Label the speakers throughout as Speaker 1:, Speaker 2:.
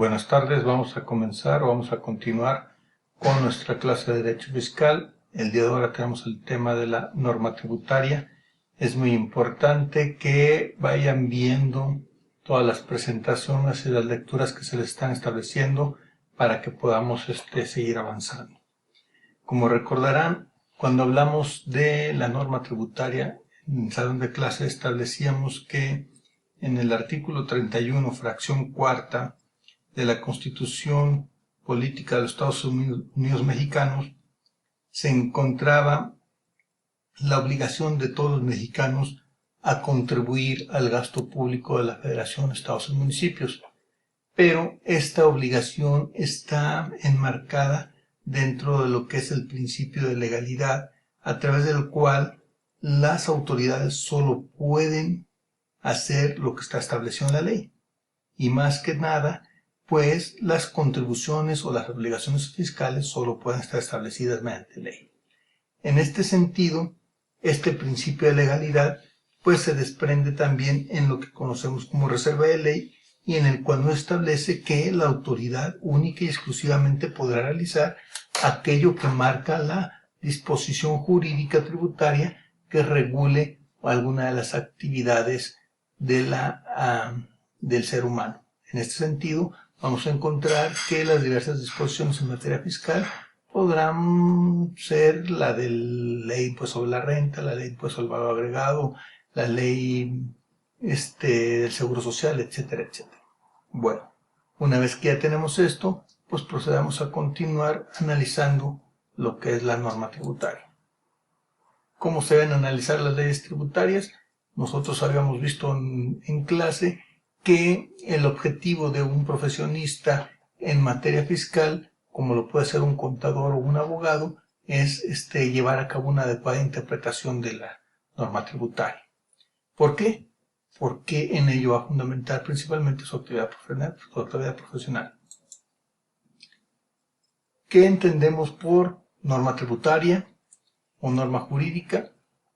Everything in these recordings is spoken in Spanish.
Speaker 1: Buenas tardes, vamos a continuar con nuestra clase de Derecho Fiscal. El día de ahora tenemos el tema de la norma tributaria. Es muy importante que vayan viendo todas las presentaciones y las lecturas que se les están estableciendo para que podamos seguir avanzando. Como recordarán, cuando hablamos de la norma tributaria, en el salón de clase establecíamos que en el artículo 31, fracción cuarta, de la Constitución Política de los Estados Unidos Mexicanos, se encontraba la obligación de todos los mexicanos a contribuir al gasto público de la Federación, Estados y municipios. Pero esta obligación está enmarcada dentro de lo que es el principio de legalidad, a través del cual las autoridades solo pueden hacer lo que está establecido en la ley. Y más que nada, pues las contribuciones o las obligaciones fiscales solo pueden estar establecidas mediante ley. En este sentido, este principio de legalidad pues se desprende también en lo que conocemos como reserva de ley, y en el cual no establece que la autoridad única y exclusivamente podrá realizar aquello que marca la disposición jurídica tributaria que regule alguna de las actividades del ser humano. En este sentido, vamos a encontrar que las diversas disposiciones en materia fiscal podrán ser la de la ley impuesto sobre la renta, la ley impuesto al valor agregado, la ley del seguro social, etcétera, etcétera. Bueno, una vez que ya tenemos esto, pues procedamos a continuar analizando lo que es la norma tributaria. ¿Cómo se deben analizar las leyes tributarias? Nosotros habíamos visto en clase que el objetivo de un profesionista en materia fiscal, como lo puede ser un contador o un abogado, es llevar a cabo una adecuada interpretación de la norma tributaria. ¿Por qué? Porque en ello va a fundamentar principalmente su actividad profesional. ¿Qué entendemos por norma tributaria o norma jurídica?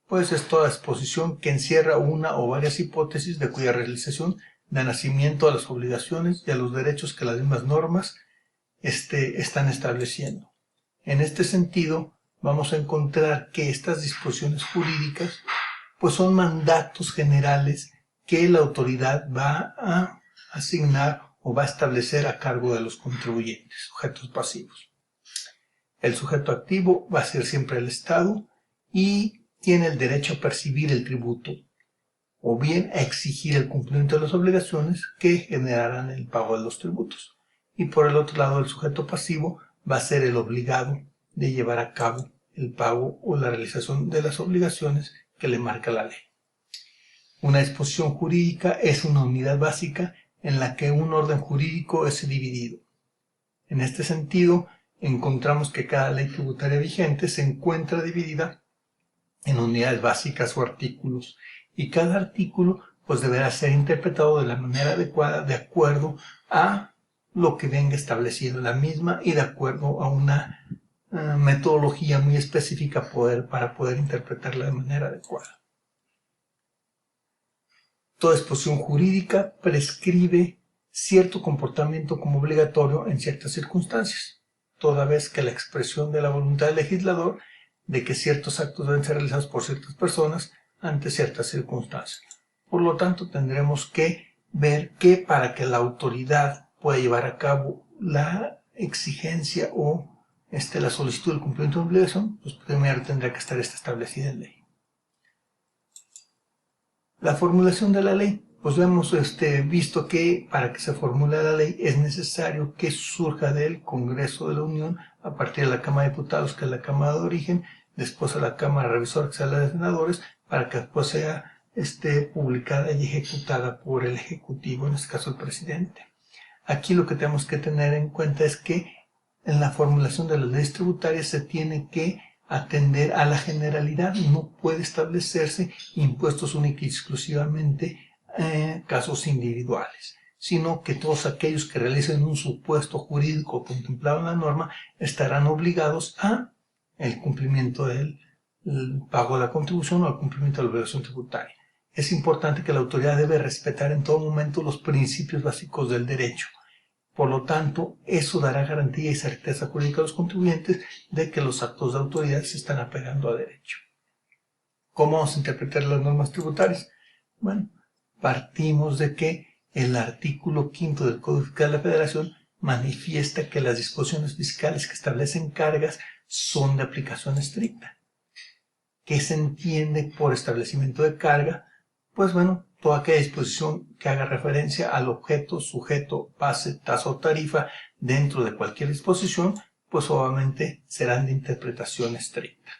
Speaker 1: Pues es toda exposición que encierra una o varias hipótesis de cuya realización da nacimiento a las obligaciones y a los derechos que las mismas normas están estableciendo. En este sentido, vamos a encontrar que estas disposiciones jurídicas pues son mandatos generales que la autoridad va a asignar o va a establecer a cargo de los contribuyentes, sujetos pasivos. El sujeto activo va a ser siempre el Estado y tiene el derecho a percibir el tributo o bien a exigir el cumplimiento de las obligaciones que generarán el pago de los tributos. Y por el otro lado, el sujeto pasivo va a ser el obligado de llevar a cabo el pago o la realización de las obligaciones que le marca la ley. Una disposición jurídica es una unidad básica en la que un orden jurídico es dividido. En este sentido, encontramos que cada ley tributaria vigente se encuentra dividida en unidades básicas o artículos, y cada artículo pues deberá ser interpretado de la manera adecuada de acuerdo a lo que venga establecido en la misma y de acuerdo a una metodología muy específica para poder interpretarla de manera adecuada. Toda disposición jurídica prescribe cierto comportamiento como obligatorio en ciertas circunstancias, toda vez que la expresión de la voluntad del legislador de que ciertos actos deben ser realizados por ciertas personas ante ciertas circunstancias. Por lo tanto, tendremos que ver que para que la autoridad pueda llevar a cabo la exigencia o la solicitud del cumplimiento de una obligación, pues primero tendrá que estar establecida en ley. La formulación de la ley, pues hemos visto que para que se formule la ley es necesario que surja del Congreso de la Unión a partir de la Cámara de Diputados, que es la Cámara de origen, después a la Cámara Revisora, que sea la de Senadores, para que después sea publicada y ejecutada por el Ejecutivo, en este caso el presidente. Aquí lo que tenemos que tener en cuenta es que en la formulación de las leyes tributarias se tiene que atender a la generalidad. No puede establecerse impuestos únicos y exclusivamente casos individuales, sino que todos aquellos que realicen un supuesto jurídico contemplado en la norma estarán obligados a el cumplimiento del pago de la contribución o al cumplimiento de la obligación tributaria. Es importante que la autoridad debe respetar en todo momento los principios básicos del derecho, Por lo tanto, eso dará garantía y certeza jurídica a los contribuyentes de que los actos de autoridad se están apegando a derecho. ¿Cómo vamos a interpretar las normas tributarias? Bueno, partimos de que el artículo 5 del Código Fiscal de la Federación manifiesta que las disposiciones fiscales que establecen cargas son de aplicación estricta. ¿Qué se entiende por establecimiento de carga? Pues bueno, toda aquella disposición que haga referencia al objeto, sujeto, base, tasa o tarifa dentro de cualquier disposición, pues obviamente serán de interpretación estricta.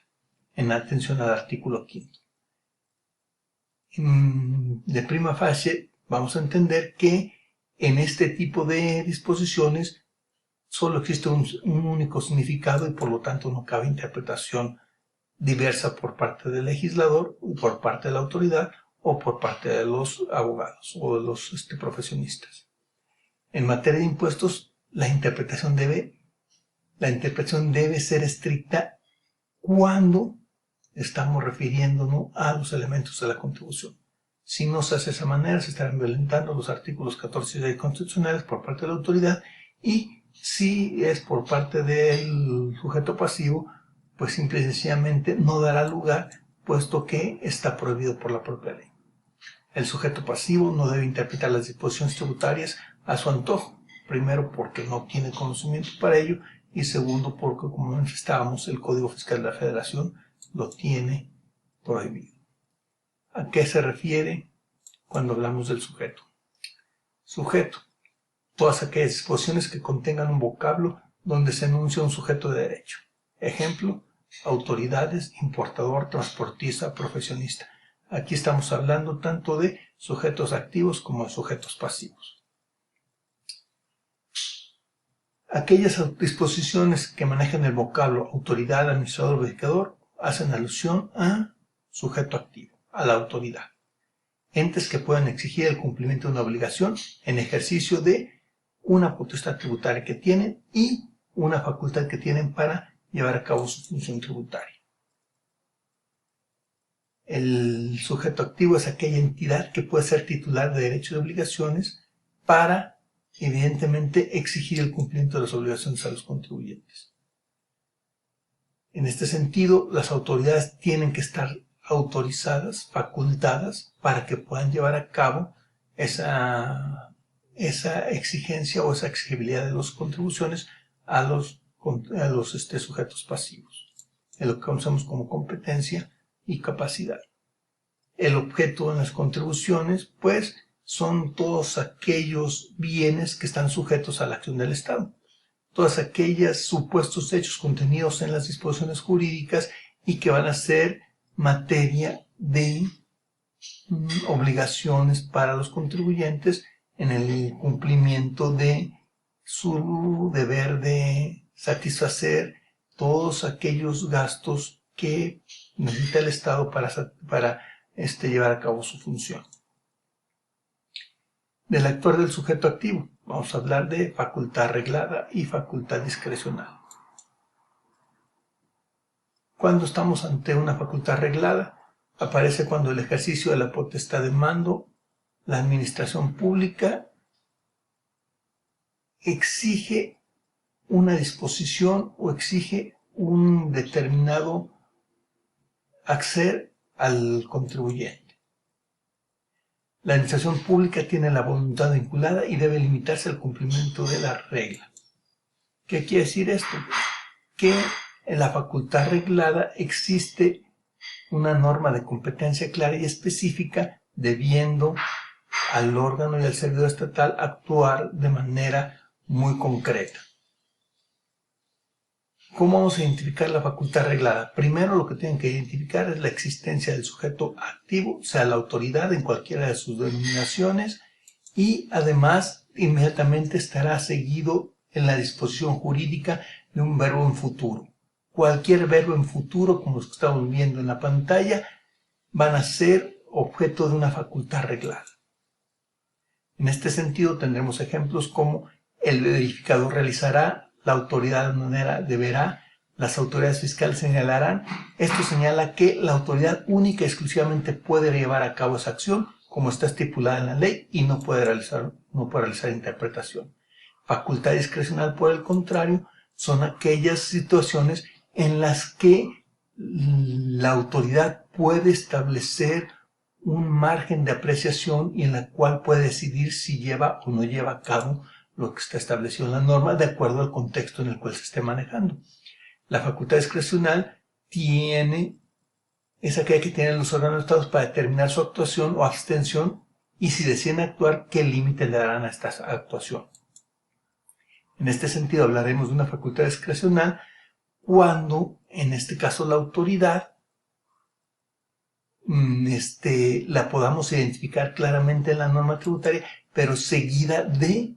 Speaker 1: En atención al artículo 5. De prima facie, vamos a entender que en este tipo de disposiciones solo existe un único significado y por lo tanto no cabe interpretación diversa por parte del legislador, por parte de la autoridad o por parte de los abogados o de los profesionistas. En materia de impuestos, la interpretación debe ser estricta cuando estamos refiriéndonos a los elementos de la contribución. Si no se hace de esa manera, se estarán violentando los artículos 14 y 16 constitucionales por parte de la autoridad, y si es por parte del sujeto pasivo, pues simple y sencillamente no dará lugar, puesto que está prohibido por la propia ley. El sujeto pasivo no debe interpretar las disposiciones tributarias a su antojo, primero porque no tiene conocimiento para ello, y segundo porque, como manifestábamos, el Código Fiscal de la Federación lo tiene prohibido. ¿A qué se refiere cuando hablamos del sujeto? Sujeto: todas aquellas disposiciones que contengan un vocablo donde se enuncia un sujeto de derecho. Ejemplo: autoridades, importador, transportista, profesionista. Aquí estamos hablando tanto de sujetos activos como de sujetos pasivos. Aquellas disposiciones que manejan el vocablo autoridad, administrador, verificador hacen alusión a sujeto activo, a la autoridad. Entes que puedan exigir el cumplimiento de una obligación en ejercicio de una potestad tributaria que tienen y una facultad que tienen para llevar a cabo su función tributaria. El sujeto activo es aquella entidad que puede ser titular de derechos y obligaciones para, evidentemente, exigir el cumplimiento de las obligaciones a los contribuyentes. En este sentido, las autoridades tienen que estar autorizadas, facultadas, para que puedan llevar a cabo esa exigencia o esa exigibilidad de las contribuciones a los sujetos pasivos, en lo que conocemos como competencia y capacidad. El objeto de las contribuciones, pues, son todos aquellos bienes que están sujetos a la acción del Estado, todas aquellas supuestos hechos contenidos en las disposiciones jurídicas y que van a ser materia de obligaciones para los contribuyentes en el cumplimiento de su deber de satisfacer todos aquellos gastos que necesita el Estado para llevar a cabo su función. Del actuar del sujeto activo, vamos a hablar de facultad reglada y facultad discrecional. Cuando estamos ante una facultad reglada, aparece cuando el ejercicio de la potestad de mando, la administración pública exige una disposición o exige un determinado acceder al contribuyente. La administración pública tiene la voluntad vinculada y debe limitarse al cumplimiento de la regla. ¿Qué quiere decir esto? Que en la facultad reglada existe una norma de competencia clara y específica, debiendo al órgano y al servidor estatal actuar de manera muy concreta. ¿Cómo vamos a identificar la facultad reglada? Primero, lo que tienen que identificar es la existencia del sujeto activo, o sea, la autoridad en cualquiera de sus denominaciones, y además inmediatamente estará seguido en la disposición jurídica de un verbo en futuro. Cualquier verbo en futuro, como los que estamos viendo en la pantalla, van a ser objeto de una facultad reglada. En este sentido tendremos ejemplos como el verificador realizará, la autoridad de manera deberá, las autoridades fiscales señalarán. Esto señala que la autoridad única y exclusivamente puede llevar a cabo esa acción como está estipulada en la ley y no puede realizar interpretación. Facultad discrecional, por el contrario, son aquellas situaciones en las que la autoridad puede establecer un margen de apreciación y en la cual puede decidir si lleva o no lleva a cabo lo que está establecido en la norma de acuerdo al contexto en el cual se esté manejando. La facultad discrecional es aquella que tienen los órganos estados para determinar su actuación o abstención y si deciden actuar, qué límite le darán a esta actuación. En este sentido hablaremos de una facultad discrecional cuando, en este caso, la autoridad la podamos identificar claramente en la norma tributaria, pero seguida de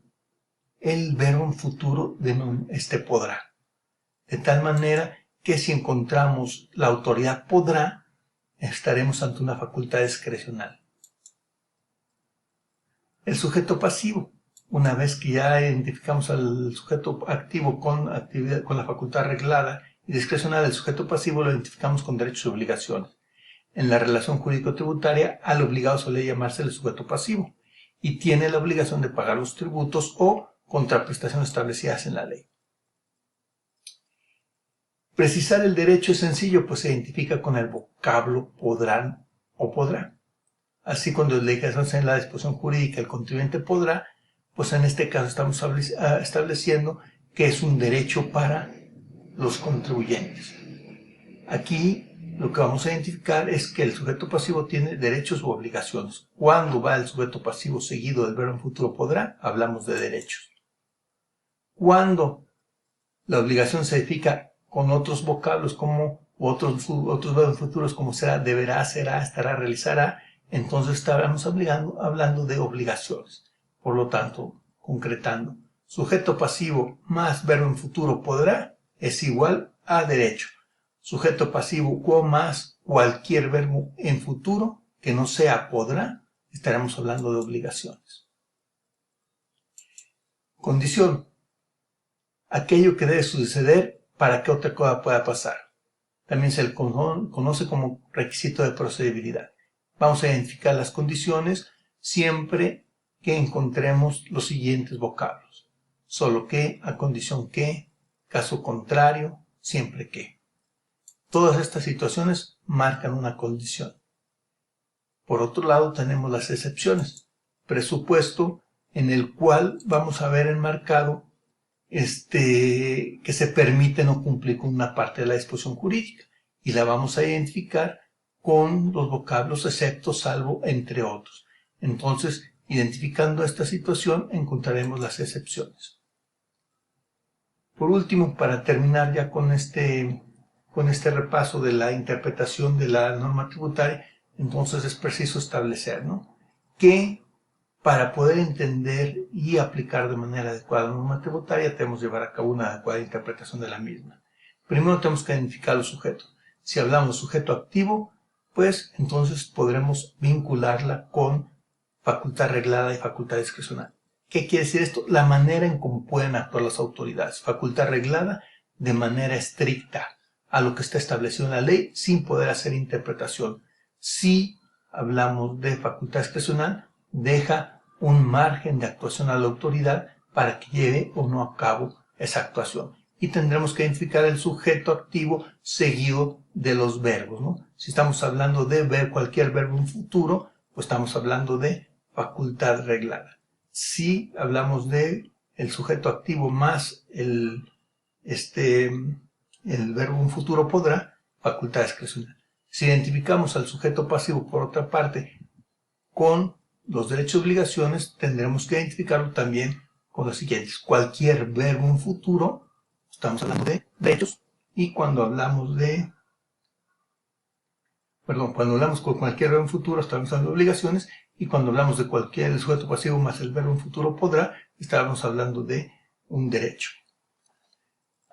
Speaker 1: el verbo en futuro de podrá. De tal manera que si encontramos la autoridad podrá, estaremos ante una facultad discrecional. El sujeto pasivo. Una vez que ya identificamos al sujeto activo con la facultad reglada y discrecional, el sujeto pasivo lo identificamos con derechos y obligaciones. En la relación jurídico-tributaria, al obligado suele llamarse el sujeto pasivo y tiene la obligación de pagar los tributos o contraprestaciones establecidas en la ley. Precisar el derecho es sencillo, pues se identifica con el vocablo podrán o podrá. Así, cuando le dijéramos en la disposición jurídica el contribuyente podrá, pues en este caso estamos estableciendo que es un derecho para los contribuyentes. Aquí lo que vamos a identificar es que el sujeto pasivo tiene derechos u obligaciones. Cuando va el sujeto pasivo seguido del verbo en futuro podrá, hablamos de derechos. Cuando la obligación se edifica con otros vocablos como otros verbos futuros como será, deberá, será, estará, realizará, entonces estaremos hablando de obligaciones. Por lo tanto, concretando, sujeto pasivo más verbo en futuro podrá es igual a derecho. Sujeto pasivo más cualquier verbo en futuro que no sea podrá, estaremos hablando de obligaciones. Condición. Aquello que debe suceder para que otra cosa pueda pasar. También se le conoce como requisito de procedibilidad. Vamos a identificar las condiciones siempre que encontremos los siguientes vocablos. Solo que, a condición que, caso contrario, siempre que. Todas estas situaciones marcan una condición. Por otro lado, tenemos las excepciones. Presupuesto en el cual vamos a ver enmarcado que se permite no cumplir con una parte de la disposición jurídica. Y la vamos a identificar con los vocablos excepto, salvo, entre otros. Entonces, identificando esta situación, encontraremos las excepciones. Por último, para terminar ya con este repaso de la interpretación de la norma tributaria, entonces es preciso establecer, que para poder entender y aplicar de manera adecuada la norma tributaria, tenemos que llevar a cabo una adecuada interpretación de la misma. Primero tenemos que identificar los sujetos. Si hablamos de sujeto activo, pues entonces podremos vincularla con facultad reglada y facultad discrecional. ¿Qué quiere decir esto? La manera en cómo pueden actuar las autoridades. Facultad reglada de manera estricta a lo que está establecido en la ley sin poder hacer interpretación. Si hablamos de facultad discrecional, deja un margen de actuación a la autoridad para que lleve o no a cabo esa actuación. Y tendremos que identificar el sujeto activo seguido de los verbos, Si estamos hablando de ver cualquier verbo en futuro, pues estamos hablando de facultad reglada. Si hablamos de el sujeto activo más el verbo en futuro podrá, facultad discrecional. Si identificamos al sujeto pasivo, por otra parte, con los derechos y obligaciones, tendremos que identificarlo también con los siguientes. Cualquier verbo en futuro, estamos hablando de derechos, y cuando hablamos con cualquier verbo en futuro, estamos hablando de obligaciones, y cuando hablamos de cualquier sujeto pasivo más el verbo en futuro podrá, estamos hablando de un derecho.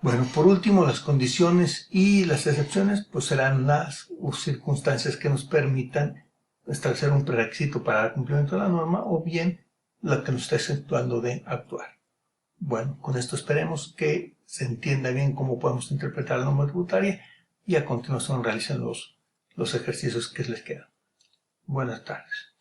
Speaker 1: Bueno, por último, las condiciones y las excepciones, pues serán las circunstancias que nos permitan establecer un prerequisito para el cumplimiento de la norma o bien la que nos está exceptuando de actuar. Bueno, con esto esperemos que se entienda bien cómo podemos interpretar la norma tributaria y a continuación realicen los ejercicios que les quedan. Buenas tardes.